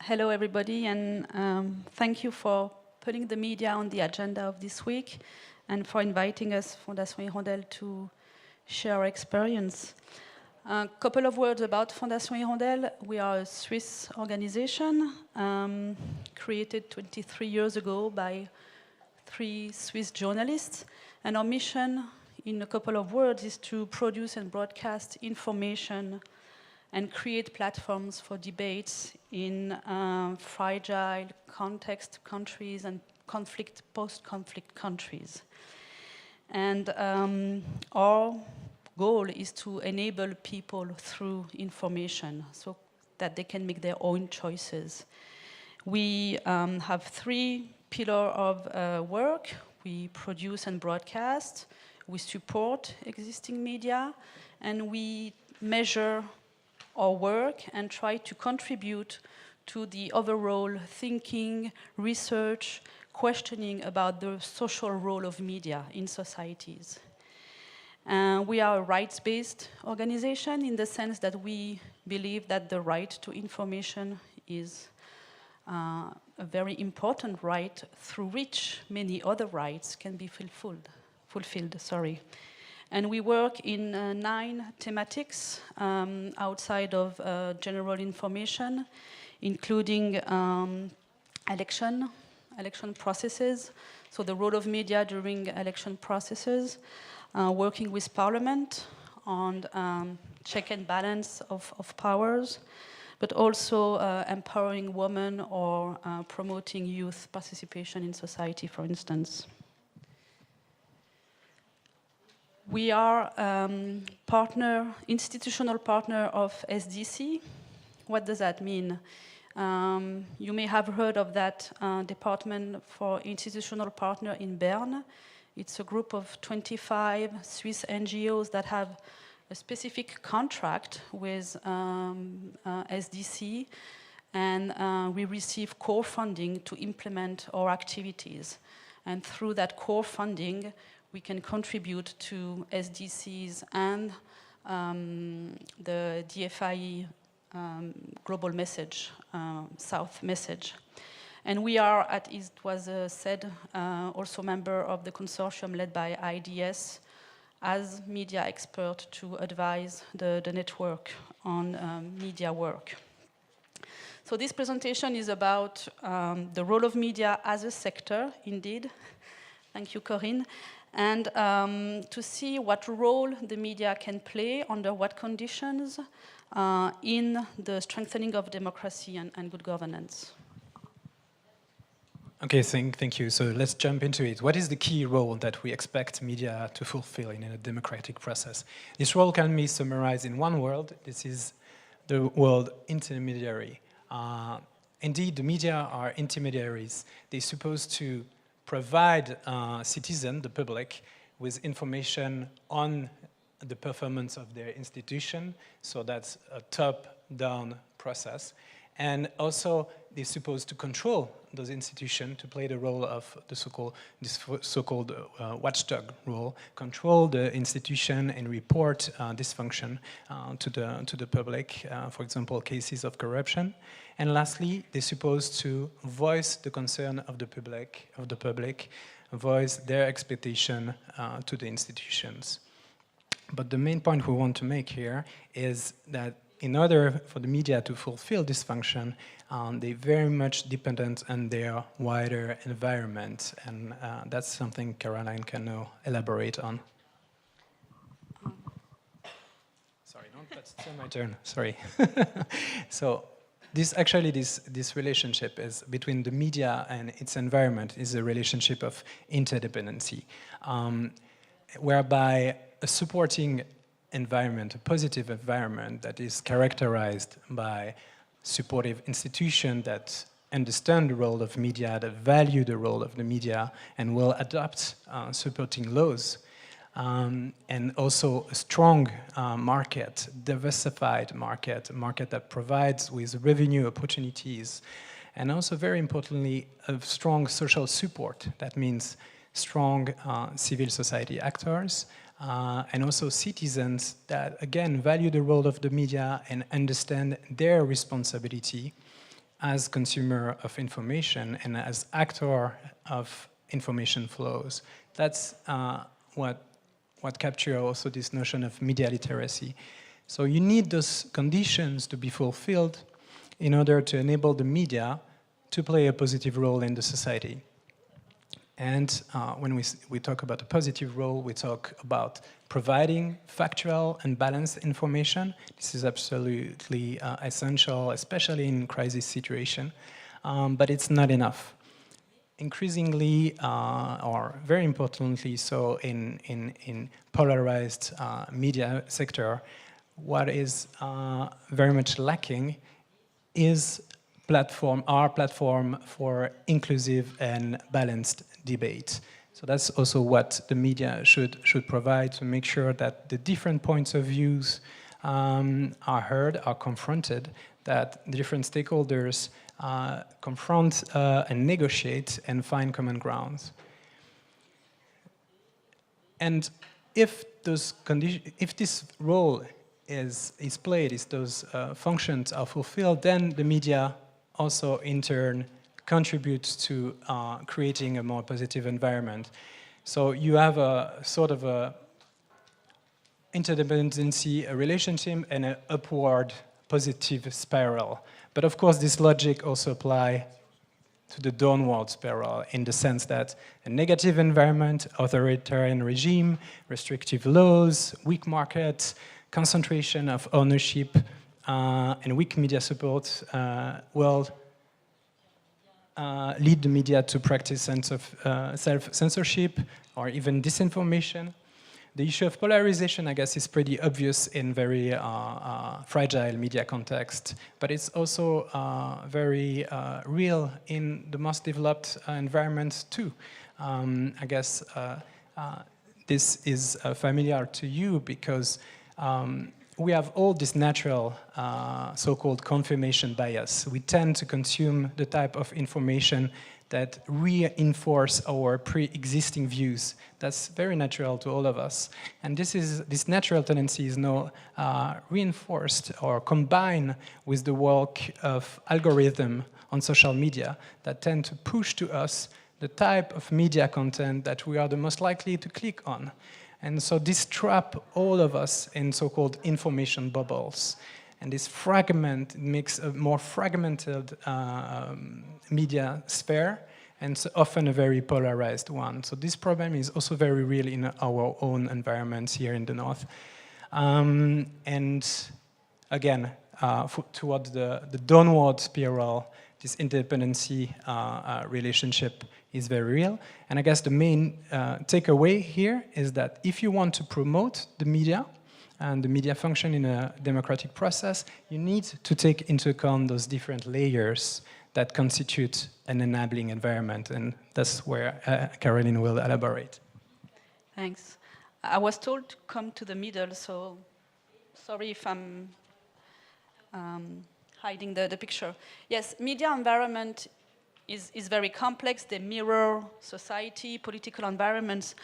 Hello, everybody, and thank you for putting the media on the agenda of this week and for inviting us, Fondation Hirondelle, to share our experience. A couple of words about Fondation Hirondelle. We are a Swiss organization created 23 years ago by 3 Swiss journalists, and our mission, in a couple of words, is to produce and broadcast information and create platforms for debates in fragile context countries and post-conflict countries. And our goal is to enable people through information so that they can make their own choices. We have 3 pillars of work. We produce and broadcast, we support existing media, and we measure our work and try to contribute to the overall thinking, research, questioning about the social role of media in societies. We are a rights-based organization in the sense that we believe that the right to information is a very important right through which many other rights can be fulfilled. And we work in 9 thematics outside of general information, including election processes, so the role of media during election processes, working with Parliament on check and balance of powers, but also empowering women or promoting youth participation in society, for instance. We are institutional partner of SDC. What does that mean? You may have heard of that department for institutional partner in Bern. It's a group of 25 Swiss NGOs that have a specific contract with SDC, and we receive core funding to implement our activities. And through that core funding, we can contribute to SDCs and the DFIE global message, South message. And we are, as it was said, also member of the consortium led by IDS as media expert to advise the network on media work. So this presentation is about the role of media as a sector, indeed. Thank you, Corinne. And to see what role the media can play under what conditions in the strengthening of democracy and good governance. Okay, thank you. So let's jump into it. What is the key role that we expect media to fulfill in a democratic process? This role can be summarized in one word. This is the word intermediary. Indeed, the media are intermediaries. They're supposed to provide citizens, the public, with information on the performance of their institution. So that's a top-down process. And also, they're supposed to control those institutions, to play the role of the so-called watchdog role, control the institution and report dysfunction to the public, for example, cases of corruption. And lastly, they're supposed to voice the concern of the public, voice their expectation to the institutions. But the main point we want to make here is that in order for the media to fulfill this function, they're very much dependent on their wider environment, and that's something Caroline can now elaborate on. Sorry, that's still my turn, sorry. So this relationship is between the media and its environment is a relationship of interdependency, whereby a supporting environment, a positive environment that is characterized by supportive institutions that understand the role of media, that value the role of the media, and will adopt supporting laws. And also a strong market, diversified market, a market that provides with revenue opportunities, and also very importantly, a strong social support. That means strong civil society actors, and also citizens that, again, value the role of the media and understand their responsibility as consumer of information and as actor of information flows. That's what captures also this notion of media literacy. So you need those conditions to be fulfilled in order to enable the media to play a positive role in the society. And when we talk about a positive role, we talk about providing factual and balanced information. This is absolutely essential, especially in crisis situation, but it's not enough. Increasingly, or very importantly so in polarized media sector, what is very much lacking is our platform for inclusive and balanced debate. So that's also what the media should provide, to make sure that the different points of views are heard, are confronted, that the different stakeholders confront and negotiate and find common grounds. And if this role is played, if those functions are fulfilled, then the media also in turn contributes to creating a more positive environment. So you have a sort of a interdependency, a relationship, and an upward positive spiral. But of course, this logic also applies to the downward spiral, in the sense that a negative environment, authoritarian regime, restrictive laws, weak markets, concentration of ownership, and weak media support will lead the media to practice sense of self-censorship or even disinformation. The issue of polarization, I guess, is pretty obvious in very fragile media context, but it's also very real in the most developed environments too. I guess this is familiar to you because we have all this natural so-called confirmation bias. We tend to consume the type of information that reinforce our pre-existing views. That's very natural to all of us. And this natural tendency is now reinforced or combined with the work of algorithms on social media that tend to push to us the type of media content that we are the most likely to click on. And so this trap all of us in so-called information bubbles. And this fragment makes a more fragmented media sphere, and so often a very polarized one. So this problem is also very real in our own environments here in the North. And again, toward the downward spiral, this interdependency relationship is very real. And I guess the main takeaway here is that if you want to promote the media, and the media function in a democratic process, you need to take into account those different layers that constitute an enabling environment, and that's where Caroline will elaborate. Thanks. I was told to come to the middle, so sorry if I'm hiding the picture. Yes, media environment is very complex. They mirror society, political environments.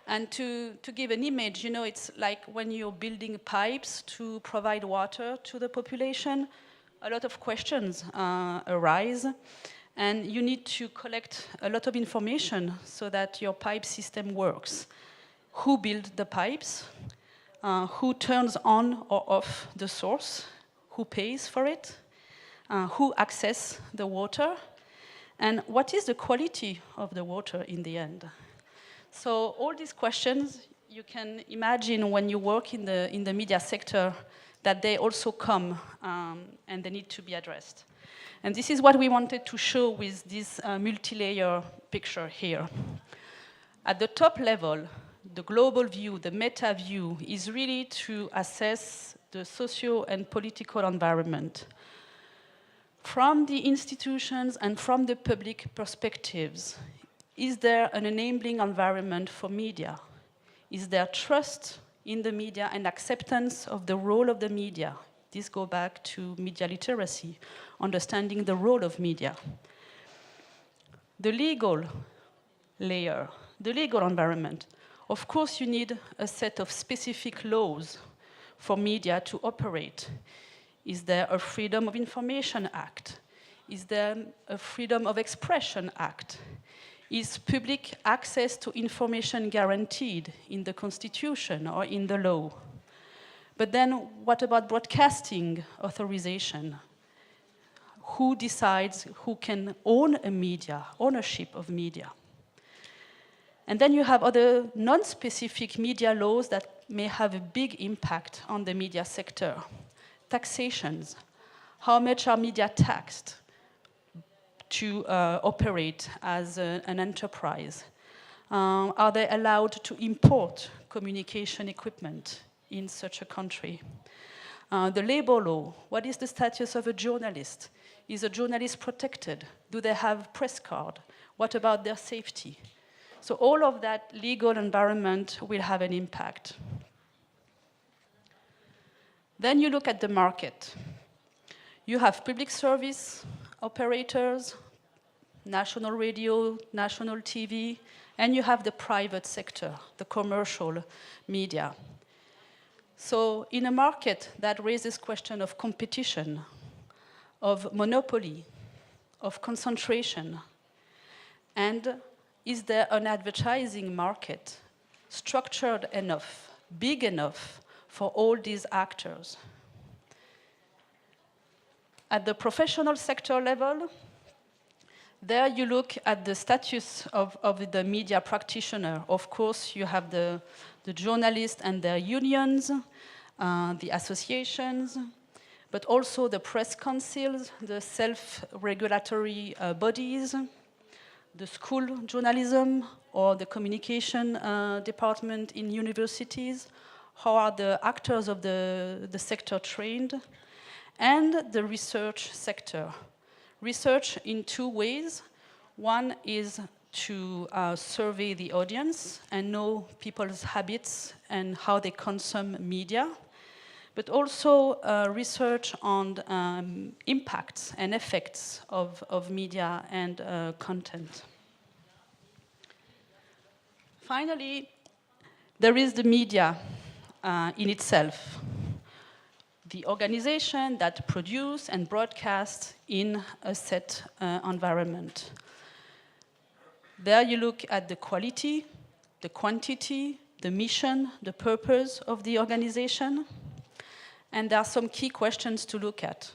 And to give an image, you know, it's like when you're building pipes to provide water to the population, a lot of questions arise, and you need to collect a lot of information so that your pipe system works. Who built the pipes? Who turns on or off the source? Who pays for it? Who accesses the water? And what is the quality of the water in the end? So all these questions, you can imagine when you work in the media sector, that they also come and they need to be addressed. And this is what we wanted to show with this multi-layer picture here. At the top level, the global view, the meta view, is really to assess the socio and political environment from the institutions and from the public perspectives. Is there an enabling environment for media? Is there trust in the media and acceptance of the role of the media? This goes back to media literacy, understanding the role of media. The legal layer, the legal environment. Of course, you need a set of specific laws for media to operate. Is there a Freedom of Information Act? Is there a Freedom of Expression Act? Is public access to information guaranteed in the Constitution or in the law? But then what about broadcasting authorization? Who decides who can own a media, ownership of media? And then you have other non-specific media laws that may have a big impact on the media sector. Taxations. How much are media taxed to operate as an enterprise? Are they allowed to import communication equipment in such a country? The labor law. What is the status of a journalist? Is a journalist protected? Do they have press card? What about their safety? So all of that legal environment will have an impact. Then you look at the market. You have public service operators, national radio, national TV, and you have the private sector, the commercial media. So in a market that raises question of competition, of monopoly, of concentration, and is there an advertising market structured enough, big enough for all these actors? At the professional sector level, there you look at the status of the media practitioner. Of course, you have the journalists and their unions, the associations, but also the press councils, the self-regulatory bodies, the school journalism or the communication department in universities. How are the actors of the sector trained? And the research sector. Research in two ways. One is to survey the audience and know people's habits and how they consume media, but also research on impacts and effects of media and content. Finally, there is the media in itself, the organization that produce and broadcast in a set environment. There you look at the quality, the quantity, the mission, the purpose of the organization, and there are some key questions to look at.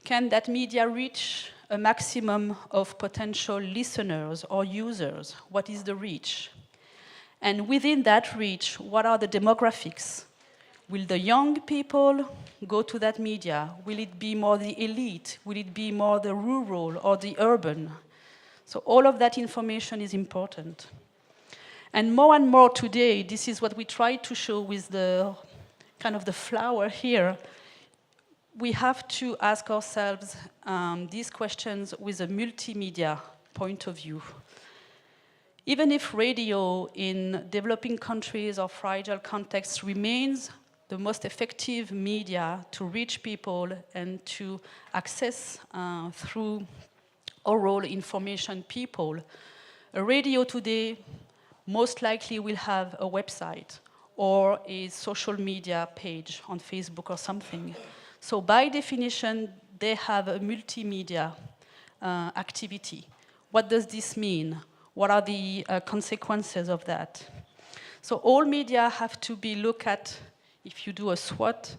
Can that media reach a maximum of potential listeners or users? What is the reach? And within that reach, what are the demographics? Will the young people go to that media? Will it be more the elite? Will it be more the rural or the urban? So all of that information is important. And more today, this is what we try to show with the kind of the flower here. We have to ask ourselves these questions with a multimedia point of view. Even if radio in developing countries or fragile contexts remains the most effective media to reach people and to access through oral information people, a radio today most likely will have a website or a social media page on Facebook or something. So by definition, they have a multimedia activity. What does this mean? What are the consequences of that? So all media have to be looked at, if you do a SWOT,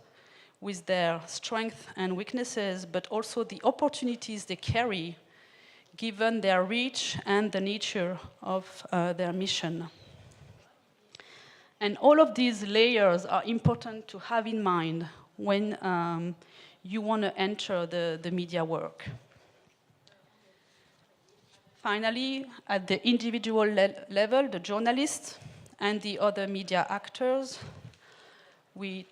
with their strengths and weaknesses, but also the opportunities they carry, given their reach and the nature of their mission. And all of these layers are important to have in mind when you want to enter the media work. Finally, at the individual level, the journalists and the other media actors, we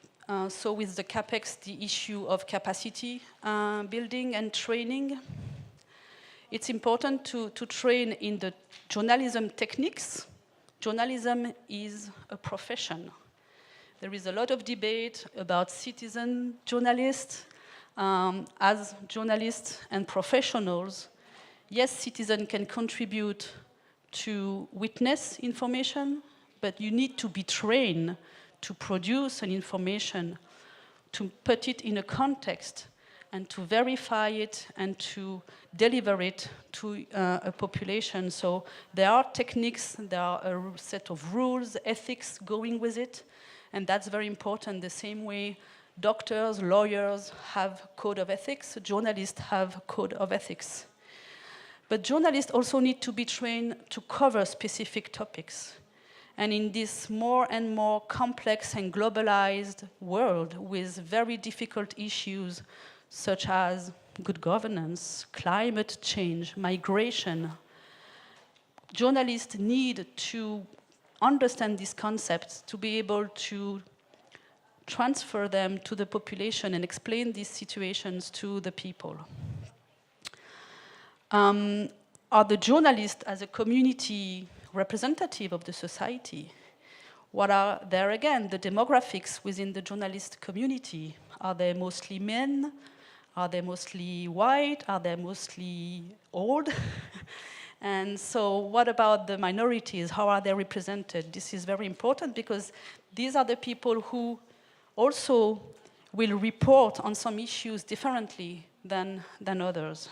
saw with the CAPEX the issue of capacity building and training. It's important to train in the journalism techniques. Journalism is a profession. There is a lot of debate about citizen journalists. As journalists and professionals, yes, citizens can contribute to witness information, but you need to be trained to produce an information, to put it in a context, and to verify it and to deliver it to a population. So there are techniques, there are a set of rules, ethics going with it, and that's very important. The same way doctors, lawyers have code of ethics, journalists have code of ethics. But journalists also need to be trained to cover specific topics. And in this more and more complex and globalized world with very difficult issues such as good governance, climate change, migration, journalists need to understand these concepts to be able to transfer them to the population and explain these situations to the people. Are the journalists as a community representative of the society? What are, there again, the demographics within the journalist community? Are they mostly men? Are they mostly white? Are they mostly old? And so what about the minorities? How are they represented? This is very important because these are the people who also will report on some issues differently than others.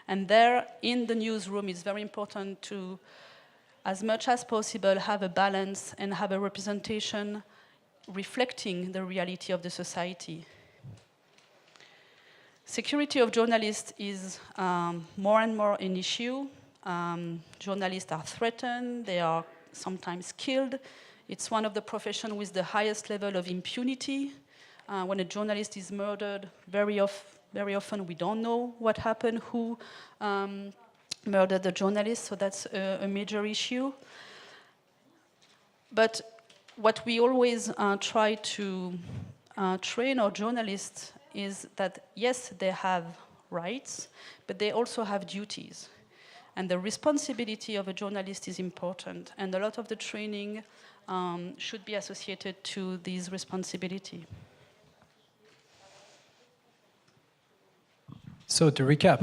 And there, in the newsroom, it's very important to, as much as possible, have a balance and have a representation reflecting the reality of the society. Security of journalists is more and more an issue. Journalists are threatened, they are sometimes killed. It's one of the professions with the highest level of impunity. When a journalist is murdered, very often we don't know what happened, who murdered the journalist, so that's a major issue. But what we always try to train our journalists is that, yes, they have rights, but they also have duties. And the responsibility of a journalist is important, and a lot of the training should be associated to this responsibility. So to recap,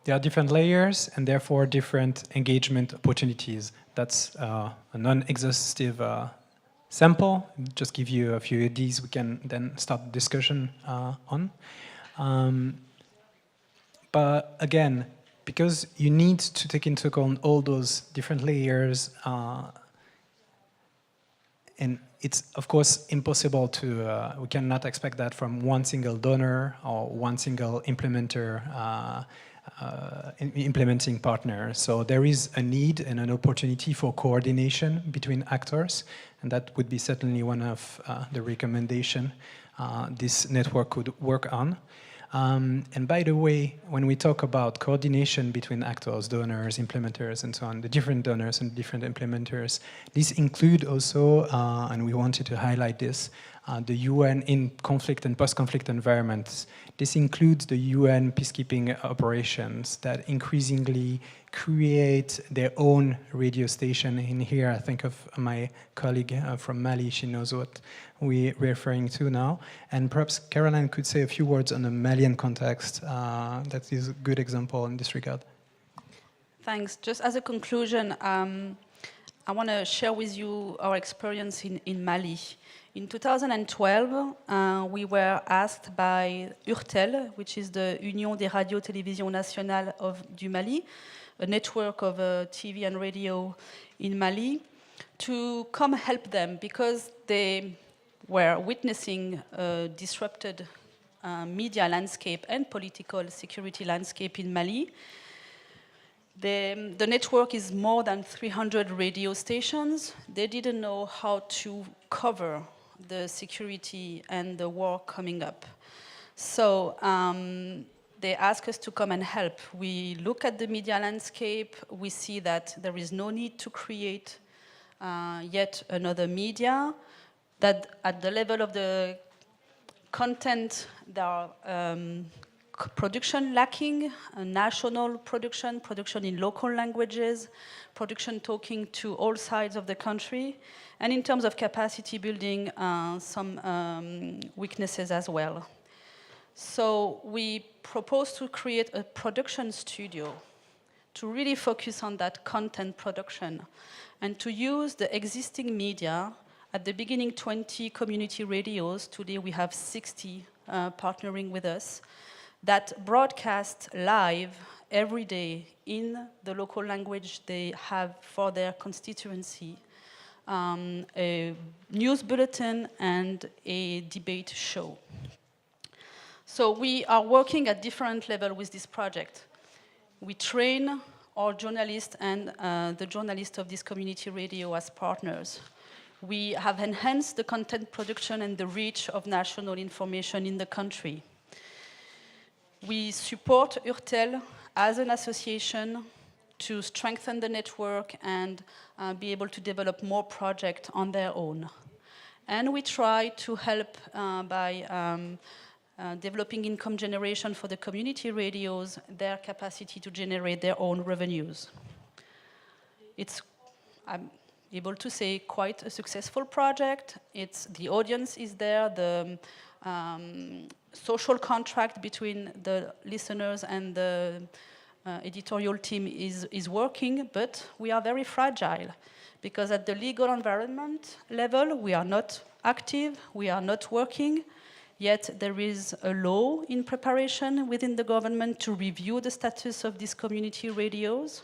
there are different layers and therefore different engagement opportunities. That's a non-exhaustive sample. Just give you a few ideas we can then start the discussion on. But again, because you need to take into account all those different layers, and it's of course impossible to, we cannot expect that from one single donor or one single implementer, implementing partner. So there is a need and an opportunity for coordination between actors, and that would be certainly one of the recommendation this network could work on. And by the way, when we talk about coordination between actors, donors, implementers, and so on, the different donors and different implementers, this include also, and we wanted to highlight this, the UN in conflict and post-conflict environments. This includes the UN peacekeeping operations that increasingly create their own radio station. In here, I think of my colleague from Mali, she knows what we're referring to now. And perhaps Caroline could say a few words on the Malian context. That is a good example in this regard. Thanks. Just as a conclusion, I want to share with you our experience in Mali. In 2012, we were asked by URTEL, which is the Union des Radios Télévisions Nationales du Mali, a network of TV and radio in Mali, to come help them because they were witnessing a disrupted media landscape and political security landscape in Mali. The network is more than 300 radio stations. They didn't know how to cover the security and the war coming up. So they asked us to come and help. We look at the media landscape. We see that there is no need to create yet another media, that at the level of the content, there are production lacking, national production, production in local languages, production talking to all sides of the country, and in terms of capacity building, some weaknesses as well. So we propose to create a production studio to really focus on that content production and to use the existing media. At the beginning, 20 community radios. Today we have 60 partnering with us, that broadcast live every day in the local language they have for their constituency, a news bulletin and a debate show. So we are working at different levels with this project. We train our journalists and the journalists of this community radio as partners. We have enhanced the content production and the reach of national information in the country. We support Urtel as an association to strengthen the network and be able to develop more projects on their own. And we try to help by developing income generation for the community radios, their capacity to generate their own revenues. It's, I'm able to say, quite a successful project. The audience is there, the social contract between the listeners and the editorial team is working, but we are very fragile because at the legal environment level, we are not active, we are not working. Yet there is a law in preparation within the government to review the status of these community radios.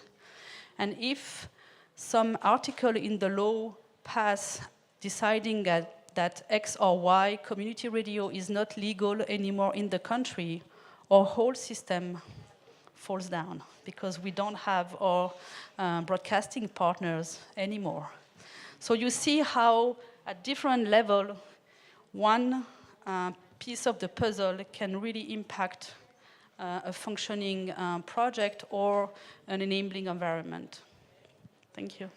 And if some article in the law pass deciding that X or Y community radio is not legal anymore in the country, our whole system falls down because we don't have our broadcasting partners anymore. So you see how at different level, one piece of the puzzle can really impact a functioning project or an enabling environment. Thank you.